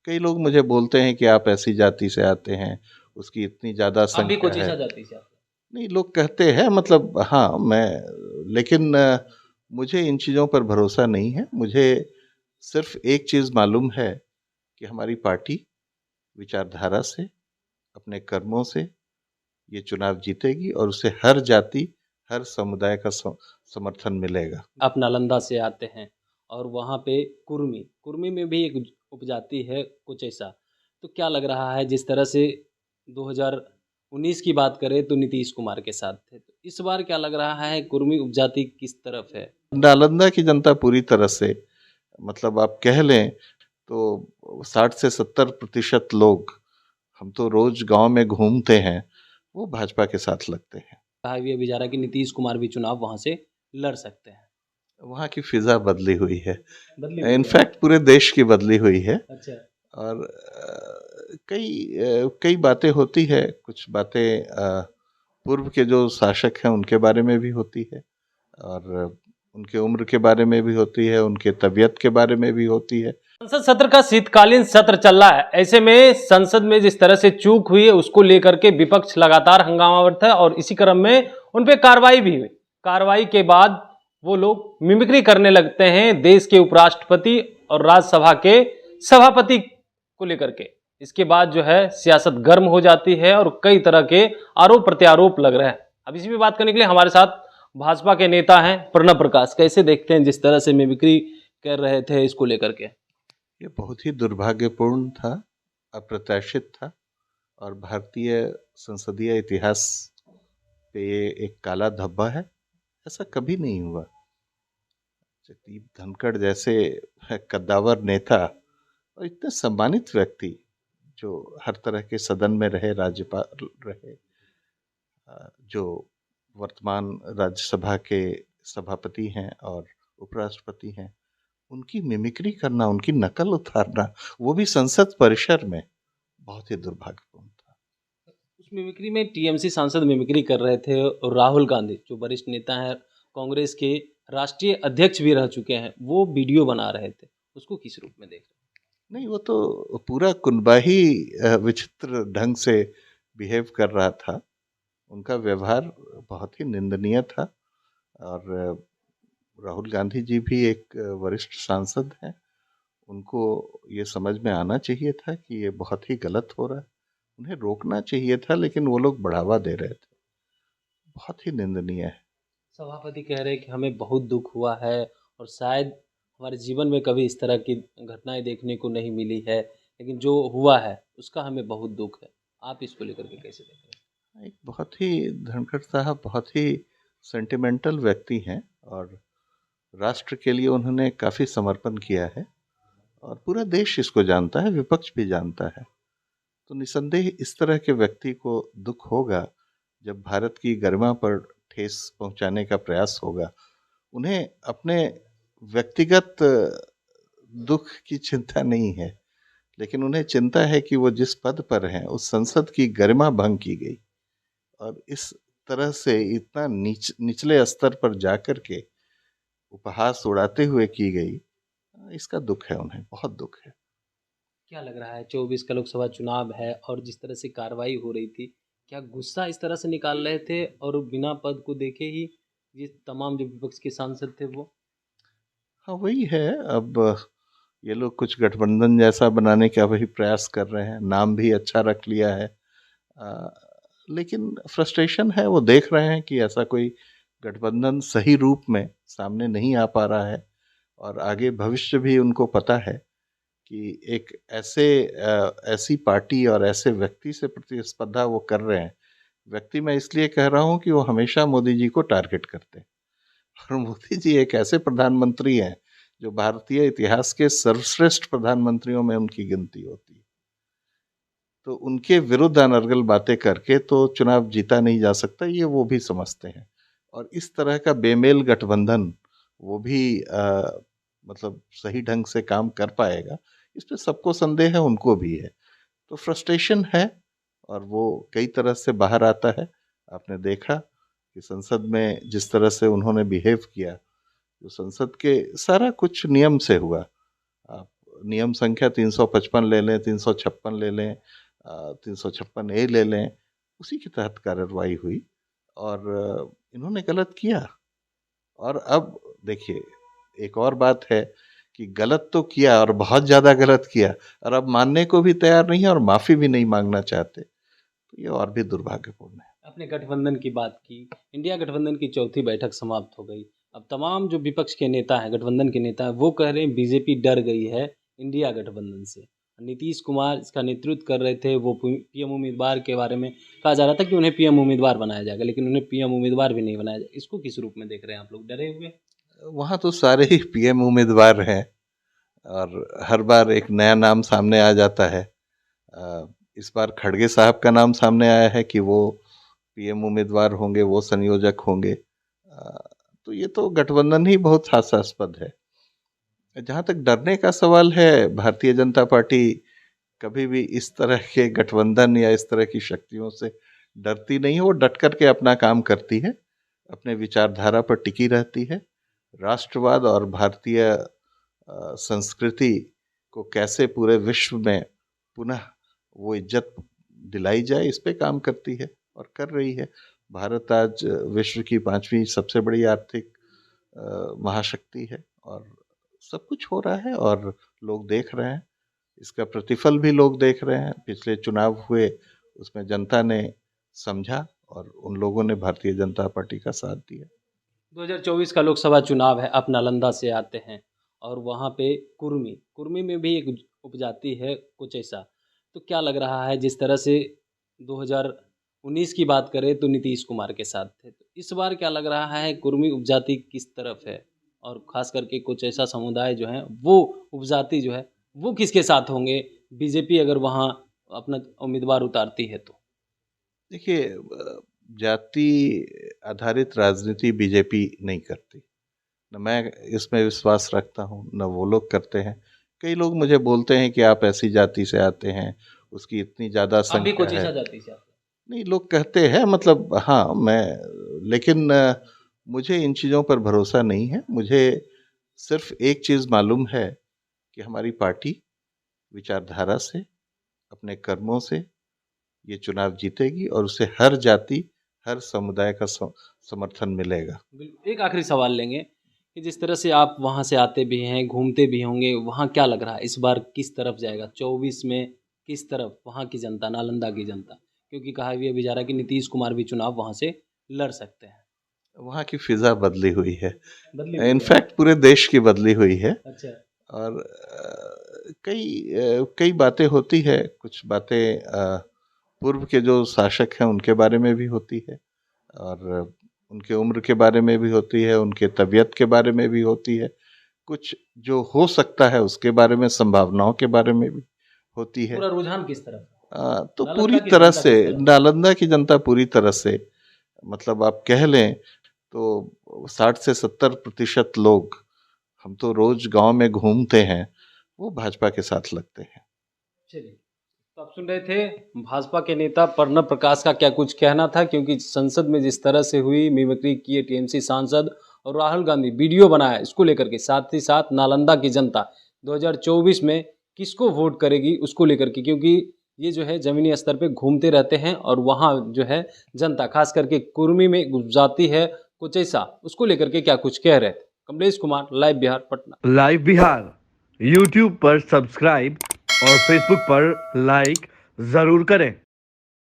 कई लोग मुझे बोलते हैं कि आप ऐसी जाति से आते हैं, उसकी इतनी ज़्यादा आप भी संख्या कुछ है। ऐसा जाति से आते नहीं, लोग कहते हैं मतलब हाँ, लेकिन मुझे इन चीज़ों पर भरोसा नहीं है। मुझे सिर्फ़ एक चीज़ मालूम है कि हमारी पार्टी विचारधारा से, अपने कर्मों से ये चुनाव जीतेगी और उसे हर जाति, हर समुदाय का समर्थन मिलेगा। हैं? आप नालंदा से आते हैं और वहाँ पे कुर्मी कुर्मी में भी एक उपजाति है कुछ ऐसा। तो क्या लग रहा है जिस तरह से 2019 की बात करें तो नीतीश कुमार के साथ थे। तो इस बार क्या लग रहा है कुर्मी उपजाति किस तरफ है? नालंदा की जनता पूरी तरह से मतलब आप कह लें तो 60 से 70% लोग, हम तो रोज गांव में घूमते हैं, वो भाजपा के साथ लगते हैं। कहा भी जा रहा है कि नीतीश कुमार भी चुनाव वहाँ से लड़ सकते हैं। वहाँ की फिजा बदली हुई है, बदली हुई है। इनफैक्ट पूरे देश की बदली हुई है। अच्छा। और कई बातें होती है, कुछ बातें पूर्व के जो शासक हैं उनके बारे में भी होती है, और उनके उम्र के बारे में भी होती है, उनके तबीयत के बारे में भी होती है। संसद सत्र का शीतकालीन सत्र चल रहा है। ऐसे में संसद में जिस तरह से चूक हुई है उसको लेकर के विपक्ष लगातार हंगामावर्त है और इसी क्रम में उन पे कार्रवाई भी हुई। कार्रवाई के बाद वो लोग मिमिक्री करने लगते हैं देश के उपराष्ट्रपति और राज्यसभा के सभापति को लेकर के। इसके बाद जो है सियासत गर्म हो जाती है और कई तरह के आरोप प्रत्यारोप लग रहे हैं। अब इसी पे बात करने के लिए हमारे साथ भाजपा के नेता हैं प्रणब प्रकाश। कैसे देखते हैं जिस तरह से मिमिक्री कर रहे थे इसको लेकर के? ये बहुत ही दुर्भाग्यपूर्ण था, अप्रत्याशित था, और भारतीय संसदीय इतिहास पे ये एक काला धब्बा है। ऐसा कभी नहीं हुआ। जगदीप धनखड़ जैसे कद्दावर नेता और इतने सम्मानित व्यक्ति, जो हर तरह के सदन में रहे, राज्यपाल रहे, जो वर्तमान राज्यसभा के सभापति हैं और उपराष्ट्रपति हैं, उनकी मिमिक्री करना, उनकी नकल उतारना, वो भी संसद परिसर में, बहुत ही दुर्भाग्यपूर्ण था। उस मिमिक्री में टीएमसी सांसद मिमिक्री कर रहे थे और राहुल गांधी जो वरिष्ठ नेता हैं, कांग्रेस के राष्ट्रीय अध्यक्ष भी रह चुके हैं, वो वीडियो बना रहे थे। उसको किस रूप में देख रहे नहीं, वो तो पूरा कुनबा ही विचित्र ढंग से बिहेव कर रहा था। उनका व्यवहार बहुत ही निंदनीय था। और राहुल गांधी जी भी एक वरिष्ठ सांसद हैं, उनको ये समझ में आना चाहिए था कि ये बहुत ही गलत हो रहा है, उन्हें रोकना चाहिए था, लेकिन वो लोग बढ़ावा दे रहे थे। बहुत ही निंदनीय है। सभापति कह रहे हैं कि हमें बहुत दुख हुआ है और शायद हमारे जीवन में कभी इस तरह की घटनाएं देखने को नहीं मिली है, लेकिन जो हुआ है उसका हमें बहुत दुख है। आप इसको लेकर के कैसे देख रहे एक बहुत ही, धनखड़ साहब बहुत ही सेंटिमेंटल व्यक्ति हैं, और राष्ट्र के लिए उन्होंने काफ़ी समर्पण किया है, और पूरा देश इसको जानता है, विपक्ष भी जानता है। तो निसंदेह इस तरह के व्यक्ति को दुख होगा जब भारत की गरिमा पर ठेस पहुंचाने का प्रयास होगा। उन्हें अपने व्यक्तिगत दुख की चिंता नहीं है, लेकिन उन्हें चिंता है कि वो जिस पद पर हैं उस संसद की गरिमा भंग की गई, और इस तरह से इतना निचले स्तर पर जाकर के उपहास उड़ाते हुए की गई। इसका दुख है, उन्हें बहुत दुख है। क्या लग रहा है 24 का लोकसभा चुनाव है और जिस तरह से कार्रवाई हो रही थी, क्या गुस्सा इस तरह से निकाल रहे थे और बिना पद को देखे ही ये तमाम जो विपक्ष के सांसद थे वो? हाँ, वही है। अब ये लोग कुछ गठबंधन जैसा बनाने का वही प्रयास कर रहे हैं, नाम भी अच्छा रख लिया है। अ, लेकिन फ्रस्ट्रेशन है, वो देख रहे हैं कि ऐसा कोई गठबंधन सही रूप में सामने नहीं आ पा रहा है, और आगे भविष्य भी उनको पता है कि एक ऐसी पार्टी और ऐसे व्यक्ति से प्रतिस्पर्धा वो कर रहे हैं। व्यक्ति मैं इसलिए कह रहा हूँ कि वो हमेशा मोदी जी को टारगेट करते हैं, और मोदी जी एक ऐसे प्रधानमंत्री हैं जो भारतीय इतिहास के सर्वश्रेष्ठ प्रधानमंत्रियों में उनकी गिनती होती है। तो उनके विरुद्ध अनर्गल बातें करके तो चुनाव जीता नहीं जा सकता, ये वो भी समझते हैं। और इस तरह का बेमेल गठबंधन वो भी मतलब सही ढंग से काम कर पाएगा, इस पे सबको संदेह है, उनको भी है। तो फ्रस्ट्रेशन है, और वो कई तरह से बाहर आता है। आपने देखा कि संसद में जिस तरह से उन्होंने बिहेव किया, जो संसद के सारा कुछ नियम से हुआ। आप नियम संख्या 355 ले लें, 356 ले लें, 356A ले लें, उसी के तहत कार्रवाई हुई और इन्होंने गलत किया। और अब देखिए, एक और बात है कि गलत तो किया और बहुत ज़्यादा गलत किया और अब मानने को भी तैयार नहीं है और माफ़ी भी नहीं मांगना चाहते, तो ये और भी दुर्भाग्यपूर्ण है। आपने गठबंधन की बात की, इंडिया गठबंधन की चौथी बैठक समाप्त हो गई। अब तमाम जो विपक्ष के नेता हैं, गठबंधन के नेता हैं, वो कह रहे हैं बीजेपी डर गई है इंडिया गठबंधन से। नीतीश कुमार इसका नेतृत्व कर रहे थे, वो पीएम उम्मीदवार के बारे में कहा जा रहा था कि उन्हें पीएम उम्मीदवार बनाया जाएगा, लेकिन उन्हें पीएम उम्मीदवार भी नहीं बनाया जाएगा। इसको किस रूप में देख रहे हैं आप लोग, डरे हुए? वहाँ तो सारे ही पीएम उम्मीदवार हैं और हर बार एक नया नाम सामने आ जाता है। इस बार खड़गे साहब का नाम सामने आया है कि वो पीएम उम्मीदवार होंगे, वो संयोजक होंगे। तो ये तो गठबंधन ही बहुत हास्यास्पद है। जहाँ तक डरने का सवाल है, भारतीय जनता पार्टी कभी भी इस तरह के गठबंधन या इस तरह की शक्तियों से डरती नहीं है। वो डट कर के अपना काम करती है, अपने विचारधारा पर टिकी रहती है। राष्ट्रवाद और भारतीय संस्कृति को कैसे पूरे विश्व में पुनः वो इज्जत दिलाई जाए, इस पे काम करती है और कर रही है। भारत आज विश्व की 5वीं सबसे बड़ी आर्थिक महाशक्ति है और सब कुछ हो रहा है और लोग देख रहे हैं। इसका प्रतिफल भी लोग देख रहे हैं। पिछले चुनाव हुए, उसमें जनता ने समझा और उन लोगों ने भारतीय जनता पार्टी का साथ दिया। 2024 का लोकसभा चुनाव है, आप नालंदा से आते हैं और वहाँ पे कुर्मी में भी एक उपजाति है कोचैसा। तो क्या लग रहा है, जिस तरह से 2019 की बात करें तो नीतीश कुमार के साथ थे, तो इस बार क्या लग रहा है कुर्मी उपजाति किस तरफ है, और खास करके कुचैसा समुदाय जो है वो उपजाति जो है वो किसके साथ होंगे, बीजेपी अगर वहाँ अपना उम्मीदवार उतारती है तो? देखिए, जाति आधारित राजनीति बीजेपी नहीं करती, न मैं इसमें विश्वास रखता हूँ, न वो लोग करते हैं। कई लोग मुझे बोलते हैं कि आप ऐसी जाति से आते हैं, उसकी इतनी ज़्यादा संख्या है। कोचैसा जाति से आते हैं? नहीं, लोग कहते हैं, मतलब हाँ, लेकिन मुझे इन चीज़ों पर भरोसा नहीं है। मुझे सिर्फ एक चीज़ मालूम है कि हमारी पार्टी विचारधारा से, अपने कर्मों से ये चुनाव जीतेगी और उसे हर जाति, हर समुदाय का समर्थन मिलेगा। एक आखिरी सवाल लेंगे कि जिस तरह से आप वहाँ से आते भी हैं, घूमते भी होंगे, वहाँ क्या लग रहा है इस बार किस तरफ जाएगा 24 में, किस तरफ वहाँ की जनता, नालंदा की जनता? क्योंकि कहा भी जा रहा है कि नीतीश कुमार भी चुनाव वहाँ से लड़ सकते हैं। वहाँ की फिजा बदली हुई है, इनफैक्ट पूरे देश की बदली हुई है। अच्छा। और कई बातें होती है, कुछ बातें पूर्व के जो शासक हैं उनके बारे में भी होती है और उनके उम्र के बारे में भी होती है, उनके तबीयत के बारे में भी होती है, कुछ जो हो सकता है उसके बारे में, संभावनाओं के बारे में भी होती है। पूरा रुझान किस तरफ? तो पूरी तरह से नालंदा की जनता पूरी तरह से, मतलब आप कह लें तो 60 से 70% लोग, हम तो रोज गांव में घूमते हैं, वो भाजपा के साथ लगते हैं। चलिए, तो आप सुन रहे थे भाजपा के नेता प्रणब प्रकाश का क्या कुछ कहना था, क्योंकि संसद में जिस तरह से हुई मिमिक्री किए टीएमसी सांसद और राहुल गांधी वीडियो बनाया, इसको लेकर के, साथ ही साथ नालंदा की जनता 2024 में किसको वोट करेगी उसको लेकर के, क्योंकि ये जो है जमीनी स्तर पे घूमते रहते हैं और वहाँ जो है जनता, खास करके कुर्मी में जाति है कोचैसा, उसको लेकर के क्या कुछ कह रहे थे। Kamlesh Kumar, live Bihar, Patna. Live Bihar YouTube पर सब्सक्राइब और फेसबुक पर लाइक जरूर करें।